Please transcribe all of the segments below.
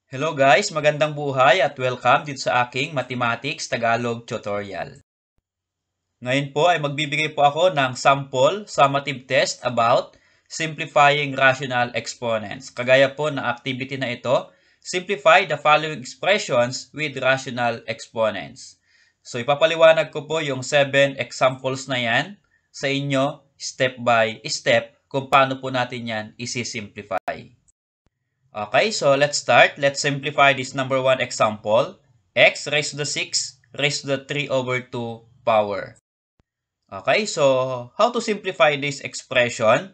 Hello guys, magandang buhay at welcome dito sa aking Mathematics Tagalog tutorial. Ngayon po ay magbibigay po ako ng sample summative test about simplifying rational exponents. Kagaya po ng activity na ito, simplify the following expressions with rational exponents. So ipapaliwanag ko po yung 7 examples na yan sa inyo step by step kung paano po natin yan isi-simplify. Okay, so let's start. Let's simplify this number 1 example. X raised to the 6 raised to the 3 over 2 power. Okay, so how to simplify this expression?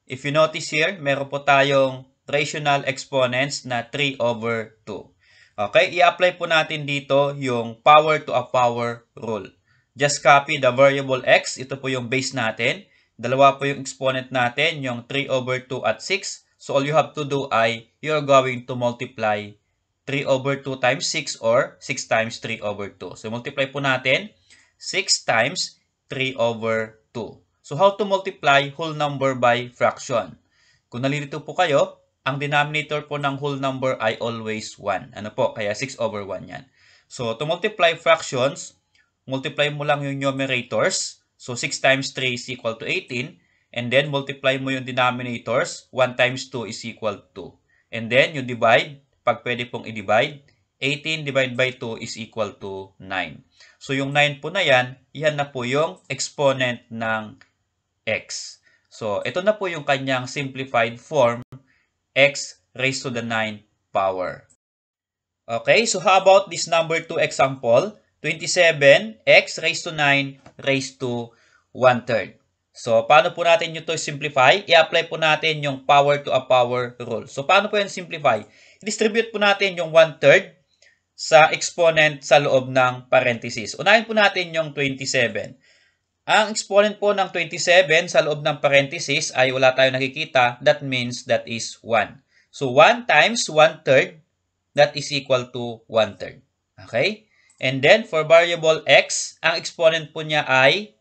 If you notice here, meron po tayong rational exponents na 3 over 2. Okay, i-apply po natin dito yung power to a power rule. Just copy the variable x. Ito po yung base natin. Dalawa po yung exponent natin, yung 3 over 2 at 6. So all you have to do ay you're going to multiply 3 over 2 times 6 or 6 times 3 over 2. So multiply po natin 6 times 3 over 2. So how to multiply whole number by fraction? Kung nalilito po kayo, ang denominator po ng whole number ay always 1. Ano po? Kaya 6 over 1 yan. So to multiply fractions, multiply mo lang yung numerators. So 6 times 3 is equal to 18. And then, multiply mo yung denominators. 1 times 2 is equal to 2. And then, you divide. Pag pwede pong i-divide, 18 divided by 2 is equal to 9. So, yung 9 po na yan, yan na po yung exponent ng x. So, ito na po yung kanyang simplified form, x raised to the 9 power. Okay, so how about this number 2 example? 27, x raised to 9 raised to 1/3. So, paano po natin ito simplify? I-apply po natin yung power to a power rule. So, paano po yan simplify? I-distribute po natin yung 1/3 sa exponent sa loob ng parenthesis. Unahin po natin yung 27. Ang exponent po ng 27 sa loob ng parenthesis ay wala tayong nakikita. That means that is 1. So, 1 times 1/3, that is equal to 1/3. Okay? And then, for variable x, ang exponent po niya ay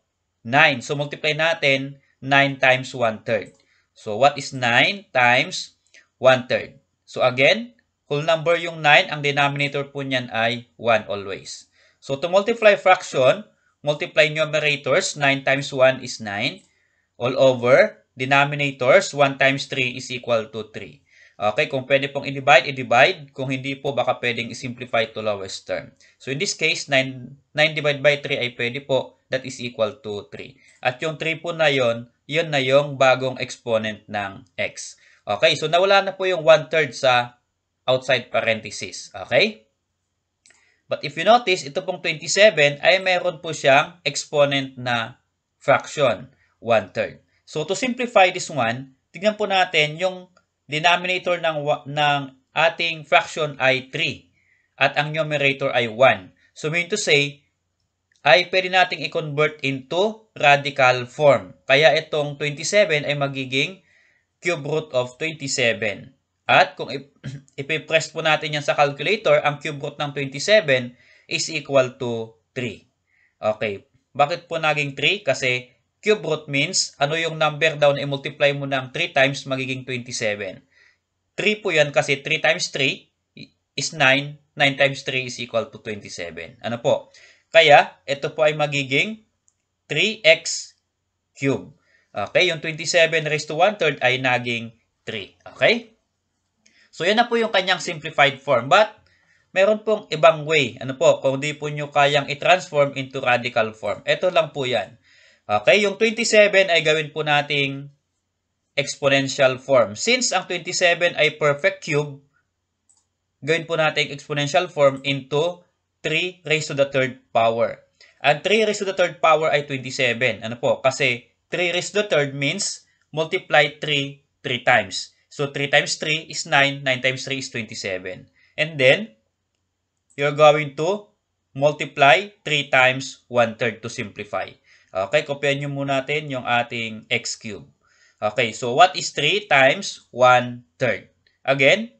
9. So, multiply natin 9 times 1/3. So, what is 9 times 1/3? So, again, whole number yung 9. Ang denominator po niyan ay 1 always. So, to multiply fraction, multiply numerators. 9 times 1 is 9. All over, denominators, 1 times 3 is equal to 3. Okay, kung pwede pong i-divide, i-divide. Kung hindi po, baka pwedeng i-simplify to lowest term. So, in this case, 9 divided by 3 ay pwede po. That is equal to 3. At yung 3 po na yun na yung bagong exponent ng x. Okay, so nawala na po yung 1/3 sa outside parenthesis. Okay? But if you notice, ito pong 27 ay meron po siyang exponent na fraction, 1/3. So, to simplify this one, tignan po natin yung denominator ng ating fraction ay 3 at ang numerator ay 1. So, mean to say, ay pwede nating i-convert into radical form. Kaya itong 27 ay magiging cube root of 27. At kung ipipress po natin yan sa calculator, ang cube root ng 27 is equal to 3. Okay. Bakit po naging 3? Kasi cube root means, ano yung number daw na i-multiply mo ng 3 times magiging 27. 3 po yan kasi 3 times 3 is 9. 9 times 3 is equal to 27. Ano po? Kaya, ito po ay magiging 3x cube. Okay? Yung 27 raised to 1/3 ay naging 3. Okay? So, yan na po yung kanyang simplified form. But, meron pong ibang way. Ano po? Kung di po nyo kayang i-transform into radical form. Ito lang po yan. Okay, yung 27 ay gawin po nating exponential form. Since ang 27 ay perfect cube, gawin po nating exponential form into 3 raised to the third power. Ang 3 raised to the third power ay 27. Ano po? Kasi 3 raised to the third means multiply 3 times. So 3 times 3 is 9. 9 times 3 is 27. And then, you're going to multiply 3 times 1/3 to simplify. Okay, kopyahin nyo muna natin yung ating x cube. Okay, so what is 3 times 1/3? Again,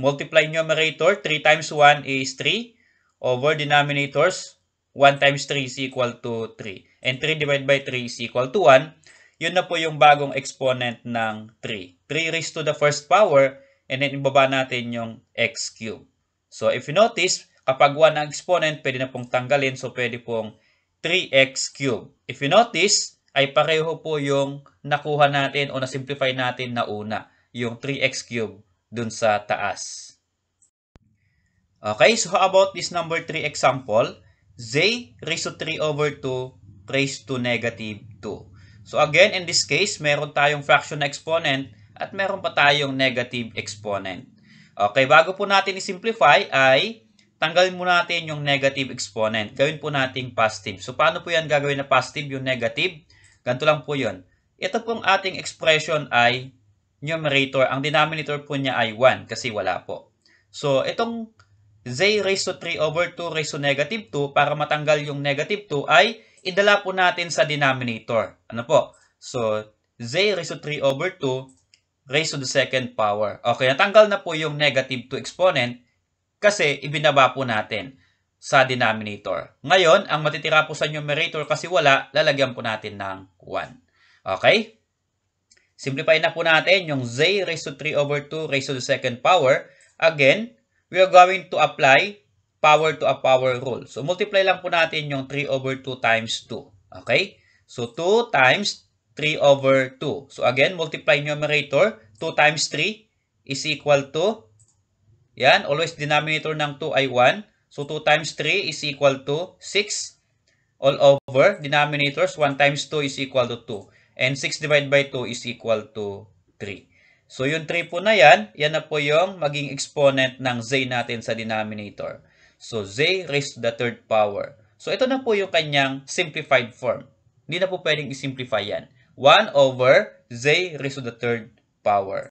multiply numerator. 3 times 1 is 3. Over denominators, 1 times 3 is equal to 3. And 3 divided by 3 is equal to 1. Yun na po yung bagong exponent ng 3. 3 raised to the first power. and then ibaba natin yung x cube. So if you notice, kapag 1 ang exponent, pwede na pong tanggalin. So pwede pong 3x cube. If you notice, ay pareho po yung nakuha natin o na-simplify natin na una, yung 3x cube dun sa taas. Okay, so how about this number 3 example? Z raised to 3 over 2 raised to negative 2. So again, in this case, meron tayong fraction na exponent at meron pa tayong negative exponent. Okay, bago po natin i-simplify ay tanggalin muna natin yung negative exponent. Gawin po natin positive. So paano po yan gagawin na positive yung negative? Ganito lang po yun. Ito pong ating expression ay numerator. Ang denominator po niya ay 1 kasi wala po. So itong z raised to 3 over 2 raised to negative 2, para matanggal yung negative 2 ay idala po natin sa denominator. Ano po? So, z raised to 3 over 2 raised to the second power. Okay, natanggal na po yung negative 2 exponent kasi ibinaba po natin sa denominator. Ngayon, ang matitira po sa numerator kasi wala, lalagyan po natin ng 1. Okay? Simplify na po natin yung z raised to 3 over 2 raised to the second power. Again, we are going to apply power to a power rule. So, multiply lang po natin yung 3 over 2 times 2. Okay? So, 2 times 3 over 2. So, again, multiply numerator. 2 times 3 is equal to, yan, always denominator ng 2 ay 1. So, 2 times 3 is equal to 6. All over, denominators, 1 times 2 is equal to 2. And 6 divided by 2 is equal to 3. So, yung 3 po na yan na po yung maging exponent ng z natin sa denominator. So, z raised to the third power. So, ito na po yung kanyang simplified form. Hindi na po pwedeng isimplify yan. 1 over z raised to the third power.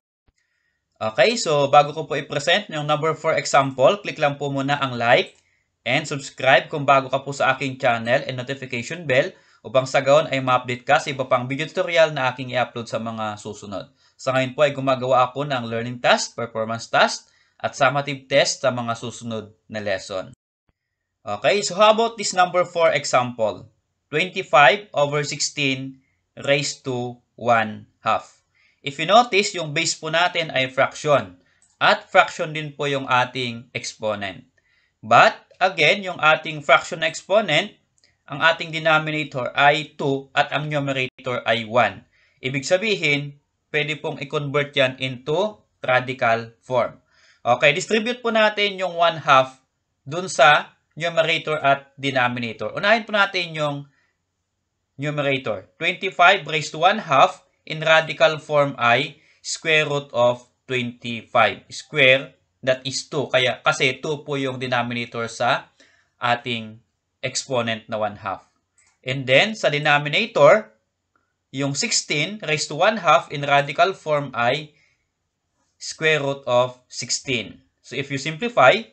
Okay, so bago ko po i-present yung number 4 example, click lang po muna ang like and subscribe kung bago ka po sa aking channel and notification bell upang sa gayon ay ma-update ka sa iba pang video tutorial na aking i-upload sa mga susunod. Sa ngayon po ay gumagawa ako ng learning task, performance task, at summative test sa mga susunod na lesson. Okay, so how about this number 4 example? 25 over 16 raised to 1 half. If you notice, yung base po natin ay fraction. At fraction din po yung ating exponent. But, again, yung ating fraction na exponent, ang ating denominator ay 2 at ang numerator ay 1. Ibig sabihin, pwede pong i-convert yan into radical form. Okay, distribute po natin yung 1 half dun sa numerator at denominator. Unahin po natin yung numerator. 25 raised to 1 half in radical form ay square root of 25. Square, that is 2. Kasi 2 po yung denominator sa ating exponent na 1 half. And then, sa denominator, yung 16 raised to 1 half in radical form ay square root of 16. So, if you simplify,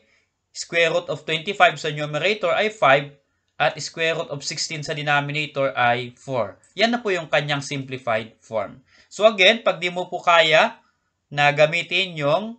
square root of 25 sa numerator ay 5 at square root of 16 sa denominator ay 4. Yan na po yung kanyang simplified form. So again, pag di mo po kaya na gamitin yung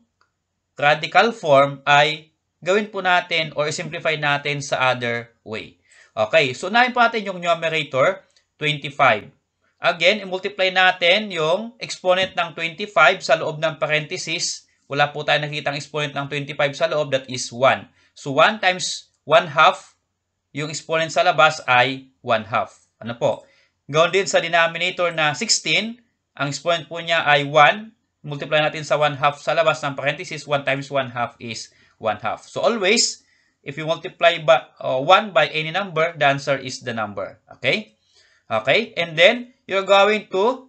radical form ay gawin po natin or simplify natin sa other way. Okay, so unahin po natin yung numerator, 25. Again, i-multiply natin yung exponent ng 25 sa loob ng parenthesis. Wala po tayo nakitang exponent ng 25 sa loob, that is 1. So 1 times 1 half, yung exponent sa labas ay 1 half. Ano po? Gawin din sa denominator na 16, ang exponent po niya ay 1. Multiply natin sa 1 half sa labas ng parenthesis. 1 times 1 half is 1 half. So always, if you multiply 1 by any number, the answer is the number. Okay? Okay? And then, you're going to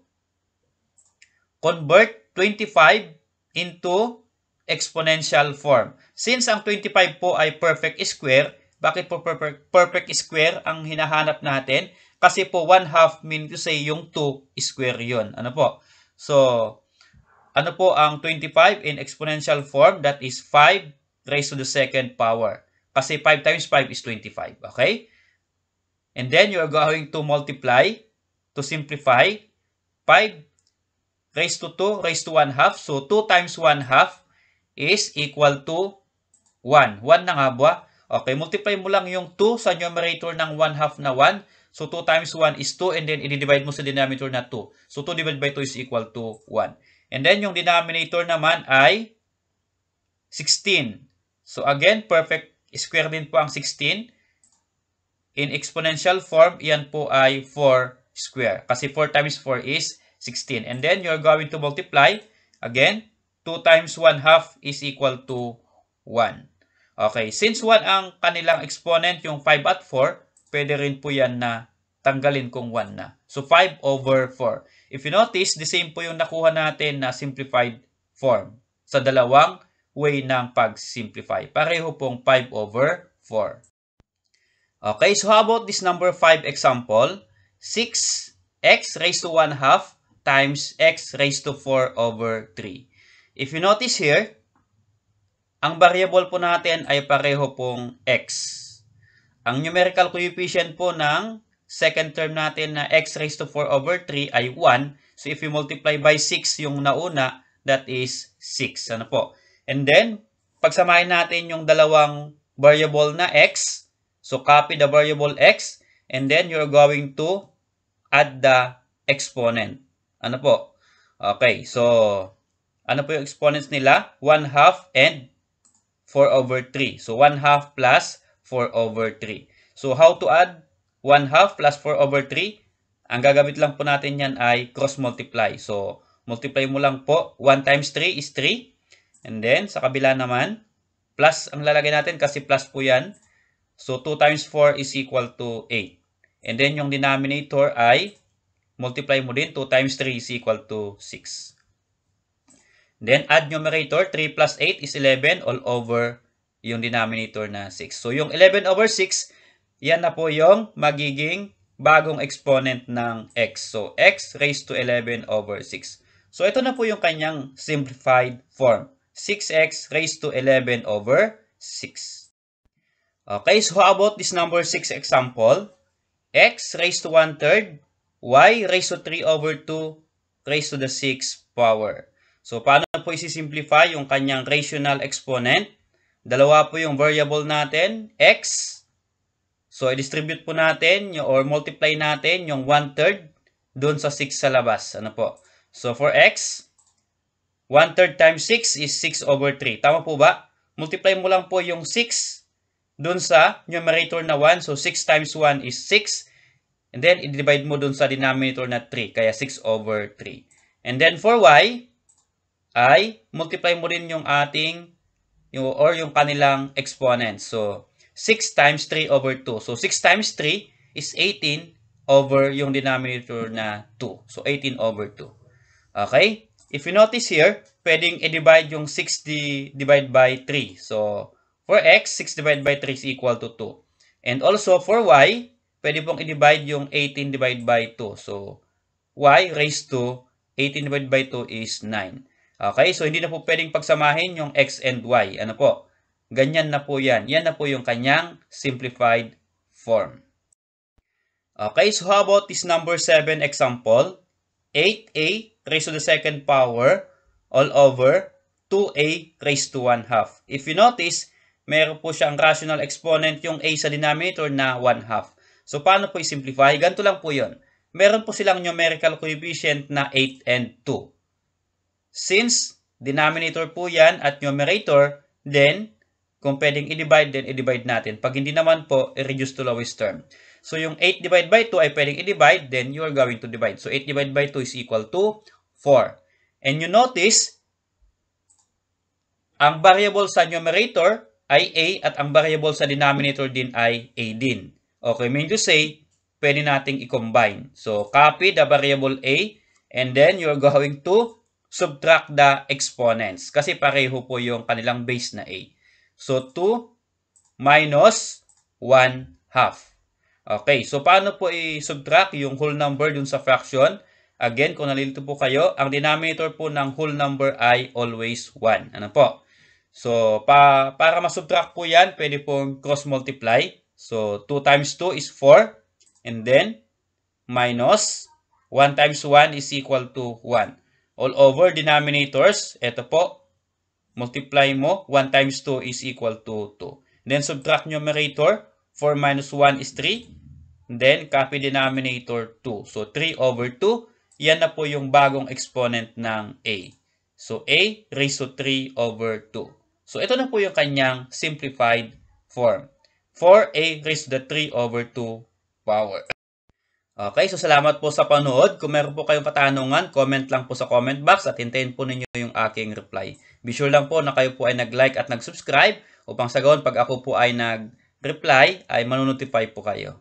convert 25 into exponential form. Since ang 25 po ay perfect square, bakit po perfect square ang hinahanap natin? Kasi po 1 half mean to say yung 2 square yun. Ano po? So, ano po ang 25 in exponential form? That is 5 raised to the second power. Kasi 5 times 5 is 25. Okay? And then, you're going to multiply to simplify 5 raised to 2 raised to 1 half. So, 2 times 1 half is equal to 1. 1 na nga ba? Okay, multiply mo lang yung 2 sa numerator ng 1 half na 1. So, 2 times 1 is 2 and then i-divide mo sa denominator na 2. So, 2 divided by 2 is equal to 1. And then, yung denominator naman ay 16. So again, perfect square din po ang 16. In exponential form, yan po ay 4 square. Kasi 4 times 4 is 16. And then, you're going to multiply. Again, 2 times 1 half is equal to 1. Okay, since 1 ang kanilang exponent, yung 5 at 4, pwede rin po yan na tanggalin kung 1 na. So, 5 over 4. If you notice, the same po yung nakuha natin na simplified form sa dalawang way ng pag-simplify. Pareho pong 5 over 4. Okay, so how about this number 5 example? 6x raised to 1 half times x raised to 4 over 3. If you notice here, ang variable po natin ay pareho pong x. Ang numerical coefficient po ng second term natin na x raised to 4 over 3 ay 1. So if you multiply by 6 yung nauna, that is 6. Ano po? And then, pagsamahin natin yung dalawang variable na x. So copy the variable x and then you're going to add the exponent. Ano po? Okay, so ano po yung exponents nila? 1 half and 4 over 3. So 1 half plus 4 over 3. So how to add 1 half plus 4 over 3? Ang gagamit lang po natin yan ay cross multiply. So multiply mo lang po. 1 times 3 is 3. And then sa kabila naman, plus ang lalagay natin kasi plus po yan. So 2 times 4 is equal to 8. And then yung denominator ay multiply mo din. 2 times 3 is equal to 6. Then add numerator. 3 plus 8 is 11 all over yung denominator na 6. So yung 11 over 6, yan na po yung magiging bagong exponent ng x. So x raised to 11 over 6. So ito na po yung kanyang simplified form. 6x raised to 11 over 6. Okay, so how about this number 6 example? X raised to 1/3, y raised to 3 over 2, raised to the 6th power. So, paano po isi-simplify yung kanyang rational exponent? Dalawa po yung variable natin, x. So, i-distribute po natin or multiply natin yung 1/3 dun sa 6 sa labas. Ano po? So, for x, 1/3 times 6 is 6 over 3. Tama po ba? Multiply mo lang po yung 6 dun sa numerator na 1. So, 6 times 1 is 6. And then, i-divide mo dun sa denominator na 3. Kaya 6 over 3. And then, for y, ay multiply mo rin yung ating, yung kanilang exponent. So, 6 times 3 over 2. So, 6 times 3 is 18 over yung denominator na 2. So, 18 over 2. Okay? If you notice here, pwedeng i-divide yung 6 divide by 3. So, for x, 6 divided by 3 is equal to 2. And also, for y, pwede pong i-divide yung 18 divided by 2. So, y raised to 18 divided by 2 is 9. Okay, so hindi na po pwedeng pagsamahin yung x and y. Ano po? Ganyan na po yan. Yan na po yung kanyang simplified form. Okay, so how about this number 7 example? 8a raised to the 2nd power all over 2a raised to 1 half. If you notice, meron po siyang rational exponent yung a sa denominator na 1 half. So, paano po i-simplify? Ganito lang po yun. Meron po silang numerical coefficient na 8 and 2. Since denominator po yan at numerator, then kung pwedeng i-divide, then i-divide natin. Pag hindi naman po, i-reduce to lowest term. So yung 8 divided by 2 ay pwedeng i-divide, then you are going to divide. So 8 divided by 2 is equal to 4. And you notice, ang variable sa numerator ay a at ang variable sa denominator din ay a din. Okay, mean to say, pwede nating i-combine. So copy the variable a and then you're going to subtract the exponents kasi pareho po yung kanilang base na a. So, 2 minus 1 half. Okay, so paano po i-subtract yung whole number dun sa fraction? Again, kung nalilito po kayo, ang denominator po ng whole number ay always 1. Ano po? So, para ma-subtract po yan, pwede pong cross-multiply. So, 2 times 2 is 4. And then, minus 1 times 1 is equal to 1. All over denominators, ito po, multiply mo, 1 times 2 is equal to 2. Then subtract numerator, 4 minus 1 is 3. Then copy denominator 2. So 3 over 2, yan na po yung bagong exponent ng a. So a raised to 3 over 2. So, ito na po yung kanyang simplified form. 4a raised to the 3 over 2 power. Okay, so salamat po sa panood. Kung meron po kayong katanungan, comment lang po sa comment box at hintayin po ninyo yung aking reply. Be sure lang po na kayo po ay nag-like at nag-subscribe upang sa gayon pag ako po ay nag-reply ay manonotify po kayo.